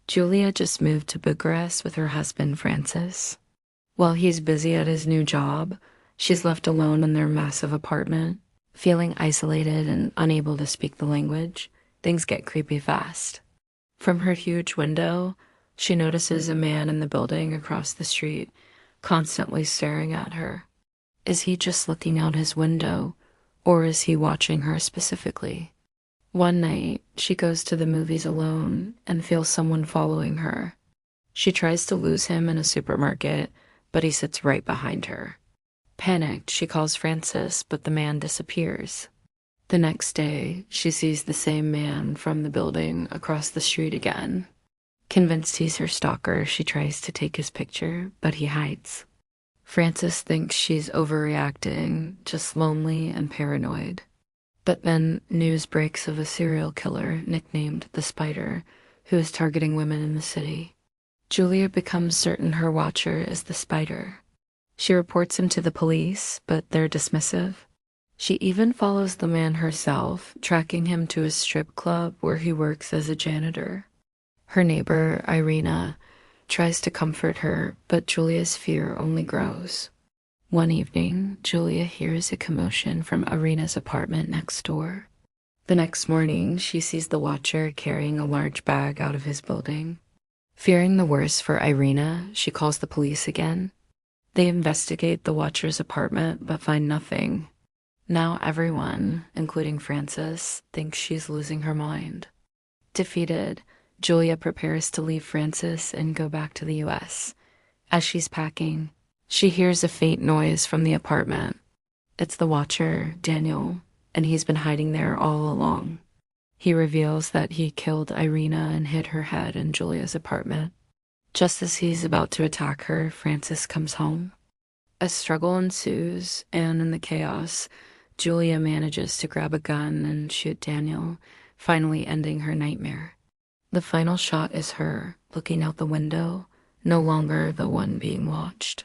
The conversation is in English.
Julia just moved to Bucharest with her husband, Francis. While he's busy at his new job, she's left alone in their massive apartment, feeling isolated and unable to speak the language. Things get creepy fast. From her huge window, she notices a man in the building across the street, constantly staring at her. Is he just looking out his window, or is he watching her specifically? One night, she goes to the movies alone and feels someone following her. She tries to lose him in a supermarket, but he sits right behind her. Panicked, she calls Francis, but the man disappears. The next day, she sees the same man from the building across the street again. Convinced he's her stalker, she tries to take his picture, but he hides. Francis thinks she's overreacting, just lonely and paranoid. But then news breaks of a serial killer nicknamed the Spider, who is targeting women in the city. Julia becomes certain her watcher is the Spider. She reports him to the police, but they're dismissive. She even follows the man herself, tracking him to a strip club where he works as a janitor. Her neighbor, Irina, tries to comfort her, but Julia's fear only grows. One evening, Julia hears a commotion from Irina's apartment next door. The next morning, she sees the watcher carrying a large bag out of his building. Fearing the worst for Irina, she calls the police again. They investigate the watcher's apartment, but find nothing. Now everyone, including Francis, thinks she's losing her mind. Defeated, Julia prepares to leave Francis and go back to the US. As she's packing, she hears a faint noise from the apartment. It's the watcher, Daniel, and he's been hiding there all along. He reveals that he killed Irina and hid her head in Julia's apartment. Just as he's about to attack her, Francis comes home. A struggle ensues, and in the chaos, Julia manages to grab a gun and shoot Daniel, finally ending her nightmare. The final shot is her, looking out the window, no longer the one being watched.